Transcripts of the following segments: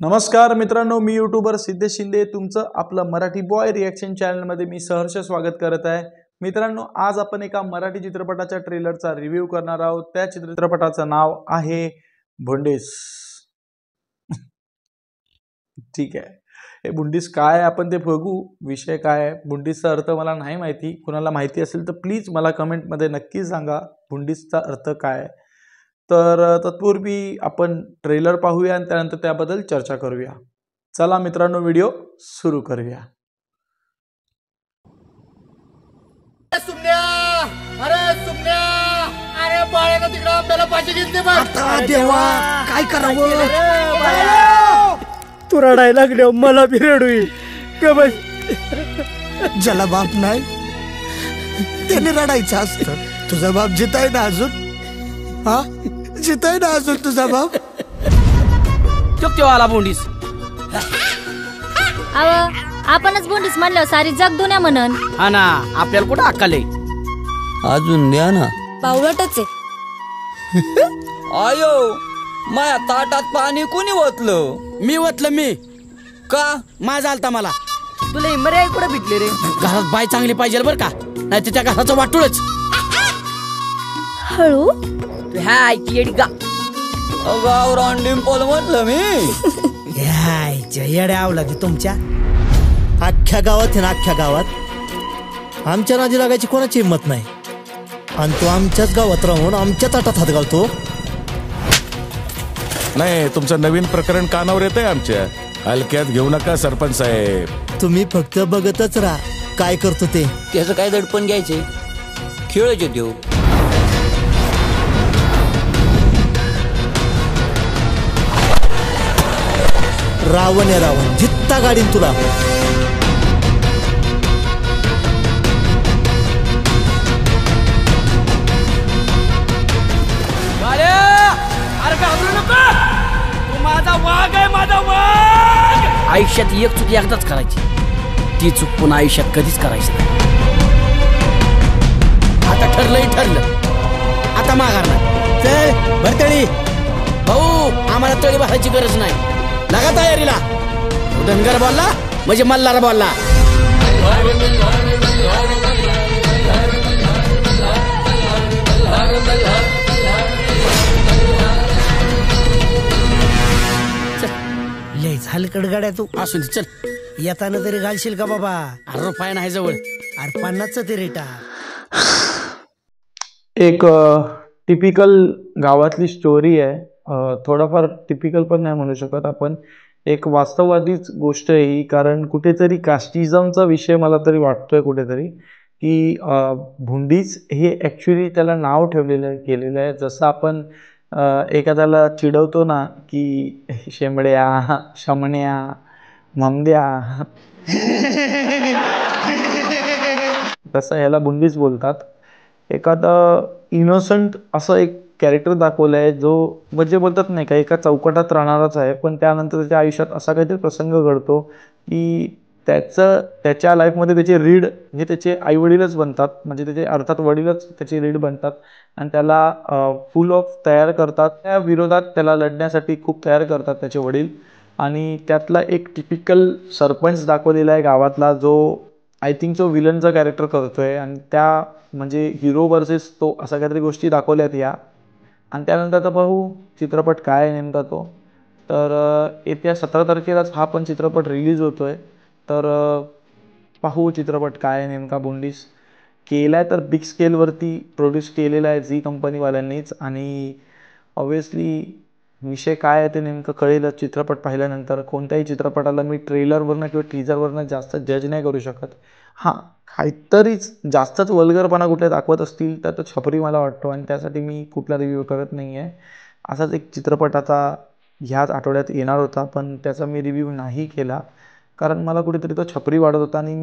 नमस्कार मित्रांनो, मी यूट्यूबर सिद्धेश शिंदे तुमचं आपलं मराठी बॉय रिॲक्शन चॅनलमध्ये मी सहर्ष स्वागत करत आहे। मित्रांनो, आज आपण एका मराठी चित्रपटाच्या ट्रेलरचा रिव्ह्यू करणार आहोत। त्या चित्रपटाचं नाव आहे भोंडीस। ठीक आहे, हे भोंडीस काय आपण ते बघू। विषय काय आहे, भोंडीसचा अर्थ मला नाही माहिती, कुणाला माहिती असेल तर प्लीज मला कमेंटमध्ये नक्की सांगा भोंडीसचा अर्थ काय आहे। तर तत्पूर्वी आपण ट्रेलर पाहूया आणि त्यानंतर त्याबद्दल चर्चा करूया। चला मित्रांनो, व्हिडिओ सुरू करूया। अरे बाळानं तिकडं आपल्याला पाठी घेतली बघ। आता देवा काय करावं? तू रडायला लागले मला बी रडू येईल का बस। ज्याला बाप नाही त्याने रडायचं असतं। तुझा बाप जिताय ना अजून? हा, जिताय ना अजून तुझा बाप? आला बोंडीस। अव आपणच बोंडीस म्हणलं सारी जग दुनिया म्हणन। हा ना, आपल्याला कुठं अक्कल आहे? अजून द्या ना। बावळटच आहे। आयो, माया ताटात पाणी कोणी ओतलं? मी वतलं मी का? माझा आलता मला। तुला मर्यादा कुठं भेटले रे? घरात बाय चांगली पाहिजे बर का, नाही तर त्या घराचं वाटूळच। हळू ह्या ऐकी येडी का गावरान डिंपल म्हटलं मी। येड्या आवला ती तुमच्या अख्ख्या गावात आहे ना, अख्ख्या गावात आमच्या नादी लागायची कोणाची हिंमत नाही। आणि तो आमच्याच गावात राहून आमच्या ताटात हात घालतो। नाही, तुमचं नवीन प्रकरण कानावर येतंय आमच्या। हलक्यात घेऊ नका सरपंच साहेब। तुम्ही फक्त बघतच राहा काय करतो ते। त्याचं काय दडपण घ्यायचे, खेळायचे देऊ। रावण आहे रावण, जित्ता गाडीन तुला। अरे घाबरू नका, तू माझा वाघ आहे, माझा वाघ। आयुष्यात एक चूक एकदाच करायची, ती चूक पुन्हा आयुष्यात कधीच करायची नाही। आता ठरलंही ठरलं, आता माघार नाही। चल भरतळी भाऊ, आम्हाला तळी भरायची गरज नाही। लागा तयारीला। धनगर बोलला म्हणजे मल्हार बोलला। लय हलकड गाड्या तू। असू दे, चल। येताना तरी घालशील का बाबा? अरे रुपया नाही जवळ। अरे 50चं ते रेटा। एक टिपिकल गावातली स्टोरी आहे। थोडाफार टिपिकल पण नाही म्हणू शकत आपण, एक वास्तववादीच गोष्ट आहे ही। कारण कुठेतरी कास्टिझमचा विषय मला तरी वाटतोय कुठेतरी, की भुंडीच हे ॲक्च्युली त्याला नाव ठेवलेलं केलेलं आहे। जसं आपण एखाद्याला चिडवतो ना, की शेंबड्या, शमण्या, ममद्या, तसं ह्याला भुंडीच बोलतात। एखादं इनोसंट असं एक कॅरेक्टर दाखवलं आहे, जो म्हणजे बोलतात नाही का, एका चौकटात राहणारच आहे, पण त्यानंतर त्याच्या आयुष्यात असा काहीतरी प्रसंग घडतो की त्याच्या लाईफमध्ये त्याचे रीड म्हणजे त्याचे आईवडीलच बनतात, म्हणजे त्याचे अर्थात वडीलच त्याचे रीड बनतात आणि त्याला फुल ऑफ तयार करतात। त्या विरोधात त्याला लढण्यासाठी खूप तयार करतात त्याचे वडील। आणि त्यातला एक टिपिकल सरपंच दाखवलेला आहे गावातला, जो आय थिंक जो विलनचा कॅरेक्टर करतोय। आणि त्या म्हणजे हिरो वर्सेस तो अशा काहीतरी गोष्टी दाखवल्यात या। आणि त्यानंतर आता पाहू चित्रपट काय आहे नेमका तो। तर येत्या 17 तारखेलाच हा पण चित्रपट रिलीज होतोय। तर पाहू चित्रपट काय आहे नेमका। भोंडीस केला आहे तर बिग स्केलवरती प्रोड्यूस केलेला आहे झी कंपनीवाल्यांनीच। आणि ऑब्व्हियसली विषय काय आहे ते नेमकं कळेलच चित्रपट पाहिल्यानंतर। कोणत्याही चित्रपटाला मी ट्रेलरवरनं किंवा टीजरवरनं जास्त जज नाही करू शकत। हां, काहीतरीच जास्तच वल्गरपणा कुठे दाखवत असतील तर तो छपरी मला वाटतो, आणि त्यासाठी मी कुठला रिव्ह्यू करत नाही आहे। असाच एक चित्रपट आता ह्याच आठवड्यात येणार होता, पण त्याचा मी रिव्ह्यू नाही केला कारण मला कुठेतरी तो छपरी वाटत होता। आणि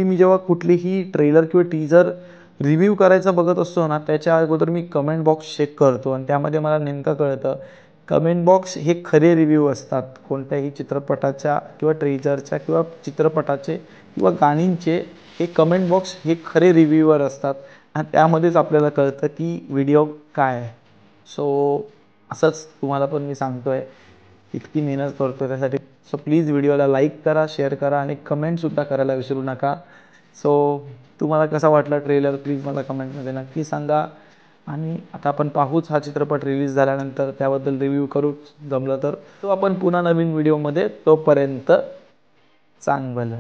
मी जेव्हा कुठलीही ट्रेलर किंवा टीजर रिव्ह्यू करायचा बघत असतो ना, त्याच्या अगोदर मी कमेंट बॉक्स चेक करतो आणि त्यामध्ये मला नेमकं कळतं कमेंट बॉक्स हे खरे रिव्ह्यू असतात कोणत्याही चित्रपटाच्या किंवा ट्रेलरच्या किंवा चित्रपटाचे किंवा गाणींचे। हे कमेंट बॉक्स हे खरे रिव्ह्यूवर असतात आणि त्यामध्येच आपल्याला कळतं की व्हिडिओ काय आहे। सो असंच तुम्हाला पण मी सांगतोय इतकी मेहनत करतो त्यासाठी. सो प्लीज व्हिडिओला लाईक करा, शेअर करा आणि कमेंटसुद्धा करायला विसरू नका. सो तुम्हाला कसा वाटला ट्रेलर प्लीज मला कमेंटमध्ये नक्की सांगा. आणि आता आपण पाहूच हा चित्रपट रिलीज झाल्यानंतर, त्याबद्दल रिव्ह्यू करू जमलं तर. तो आपण पुन्हा नवीन व्हिडिओमध्ये. तोपर्यंत चांगलं.